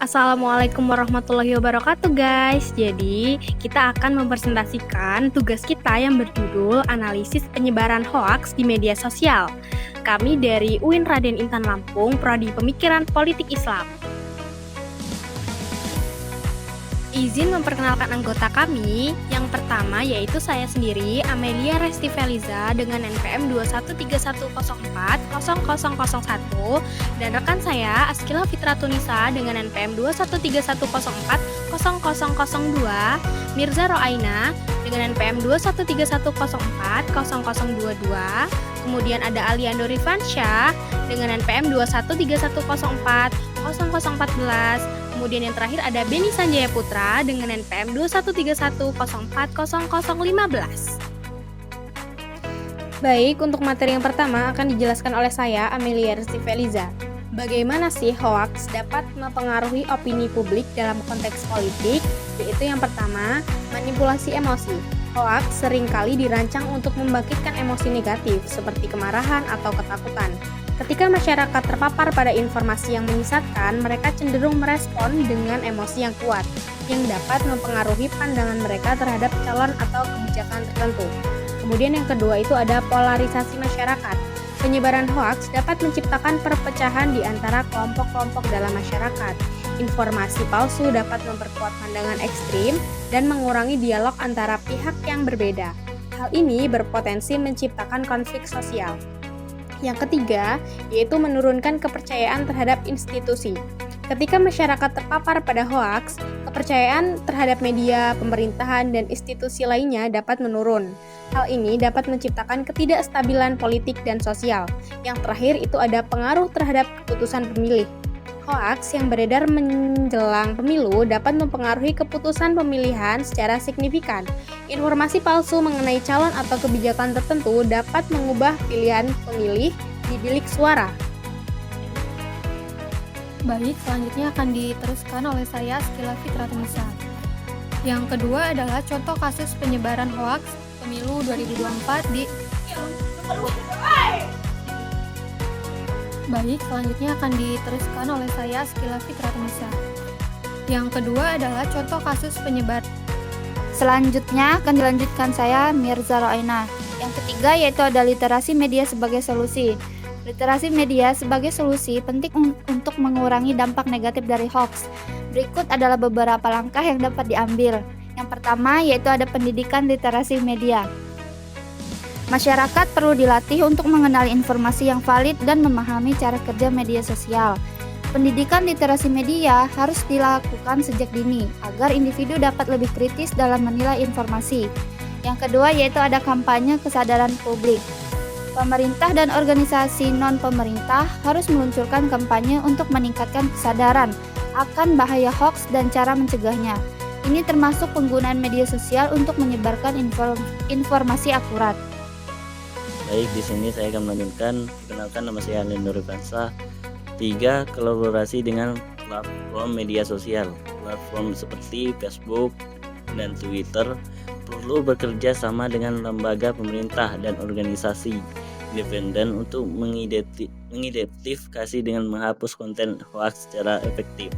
Assalamualaikum warahmatullahi wabarakatuh guys. Jadi kita akan mempresentasikan tugas kita yang berjudul Analisis Penyebaran Hoaks di Media Sosial. Kami dari UIN Raden Intan Lampung, Prodi Pemikiran Politik Islam. Izin memperkenalkan anggota kami. Yang pertama yaitu saya sendiri, Amelia Resti Feliza dengan NPM 213140001 dan rekan saya Askila Fitratunisa dengan NPM 213140002, Mirza Roaina dengan NPM 21310400022, kemudian ada Aliando Rifansyah dengan NPM 21310400014. Kemudian yang terakhir ada Beni Sanjaya Putra dengan NPM 21310400015. Baik, untuk materi yang pertama akan dijelaskan oleh saya, Amelia Resti Feliza. Bagaimana sih hoaks dapat mempengaruhi opini publik dalam konteks politik? Yaitu yang pertama, manipulasi emosi. Hoaks seringkali dirancang untuk membangkitkan emosi negatif seperti kemarahan atau ketakutan. Ketika masyarakat terpapar pada informasi yang menyesatkan, mereka cenderung merespon dengan emosi yang kuat, yang dapat mempengaruhi pandangan mereka terhadap calon atau kebijakan tertentu. Kemudian yang kedua itu ada polarisasi masyarakat. Penyebaran hoaks dapat menciptakan perpecahan di antara kelompok-kelompok dalam masyarakat. Informasi palsu dapat memperkuat pandangan ekstrim dan mengurangi dialog antara pihak yang berbeda. Hal ini berpotensi menciptakan konflik sosial. Yang ketiga, yaitu menurunkan kepercayaan terhadap institusi. Ketika masyarakat terpapar pada hoaks, kepercayaan terhadap media, pemerintahan, dan institusi lainnya dapat menurun. Hal ini dapat menciptakan ketidakstabilan politik dan sosial. Yang terakhir itu ada pengaruh terhadap keputusan pemilih. Hoaks yang beredar menjelang pemilu dapat mempengaruhi keputusan pemilihan secara signifikan. Informasi palsu mengenai calon atau kebijakan tertentu dapat mengubah pilihan pemilih di bilik suara. Baik, selanjutnya akan diteruskan oleh saya, Askila Fitratunisa. Yang kedua adalah contoh kasus penyebaran hoaks pemilu 2024 di Baik, selanjutnya akan diteruskan oleh saya, Askila Fitratunisa. Yang kedua adalah contoh kasus penyebaran. Selanjutnya akan dilanjutkan saya, Mirza Roaina. Yang ketiga yaitu ada literasi media sebagai solusi. Literasi media sebagai solusi penting untuk mengurangi dampak negatif dari hoaks. Berikut adalah beberapa langkah yang dapat diambil. Yang pertama yaitu ada pendidikan literasi media. Masyarakat perlu dilatih untuk mengenali informasi yang valid dan memahami cara kerja media sosial. Pendidikan literasi media harus dilakukan sejak dini agar individu dapat lebih kritis dalam menilai informasi. Yang kedua yaitu ada kampanye kesadaran publik. Pemerintah dan organisasi non-pemerintah harus meluncurkan kampanye untuk meningkatkan kesadaran akan bahaya hoaks dan cara mencegahnya. Ini termasuk penggunaan media sosial untuk menyebarkan informasi akurat. Baik, di sini saya akan melanjutkan. Perkenalkan, nama saya Aliando Rifansyah. 3. Kolaborasi dengan platform media sosial. Platform seperti Facebook dan Twitter perlu bekerja sama dengan lembaga pemerintah dan organisasi independen untuk mengidentifikasi dengan menghapus konten hoaks secara efektif.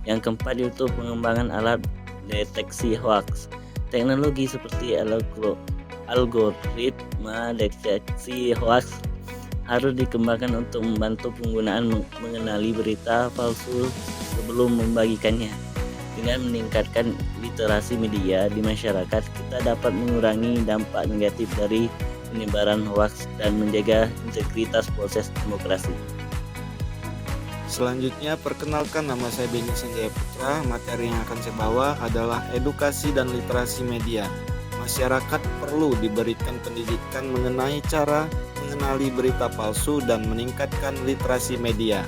Yang keempat yaitu pengembangan alat deteksi hoaks. Teknologi seperti algoritma deteksi hoaks harus dikembangkan untuk membantu penggunaan mengenali berita palsu sebelum membagikannya. Dengan meningkatkan literasi media di masyarakat, kita dapat mengurangi dampak negatif dari penyebaran hoaks dan menjaga integritas proses demokrasi. Selanjutnya, perkenalkan, nama saya Beni Sanjaya Putra. Materi yang akan saya bawa adalah edukasi dan literasi media. Masyarakat perlu diberikan pendidikan mengenai cara mengenali berita palsu dan meningkatkan literasi media.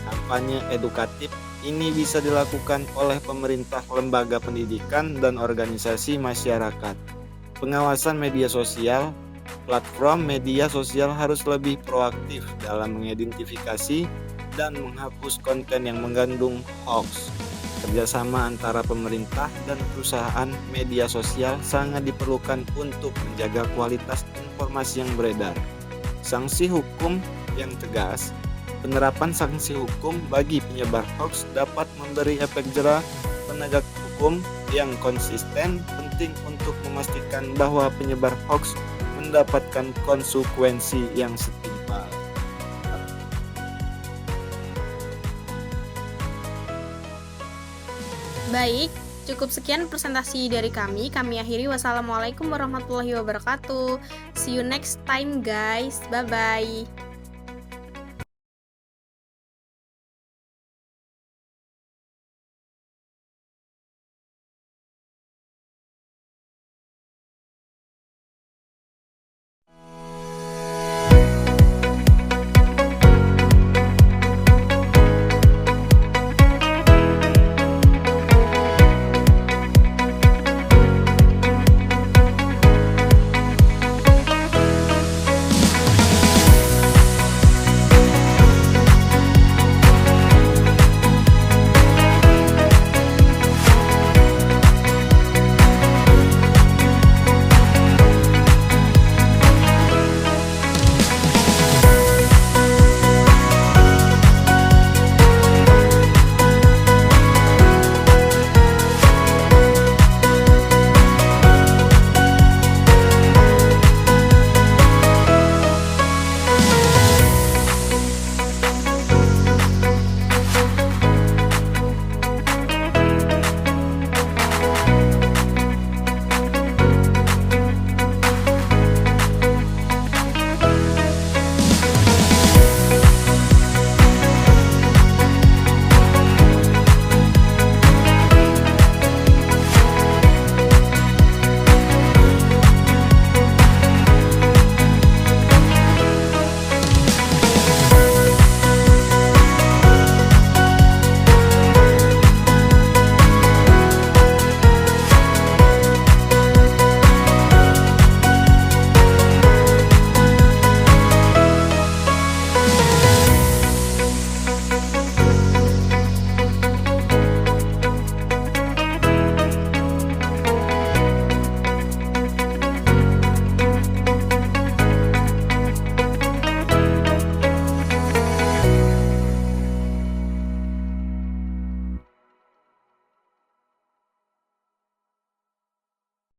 Kampanye edukatif ini bisa dilakukan oleh pemerintah, lembaga pendidikan, dan organisasi masyarakat. Pengawasan media sosial. Platform media sosial harus lebih proaktif dalam mengidentifikasi dan menghapus konten yang mengandung hoaks. Kerjasama antara pemerintah dan perusahaan media sosial sangat diperlukan untuk menjaga kualitas informasi yang beredar. Sanksi hukum yang tegas Penerapan sanksi hukum bagi penyebar hoax dapat memberi efek jera penegak hukum yang konsisten. Penting untuk memastikan bahwa penyebar hoax mendapatkan konsekuensi yang setimpal. Baik, cukup sekian presentasi dari kami. Kami akhiri. Wassalamualaikum warahmatullahi wabarakatuh. See you next time guys. Bye-bye.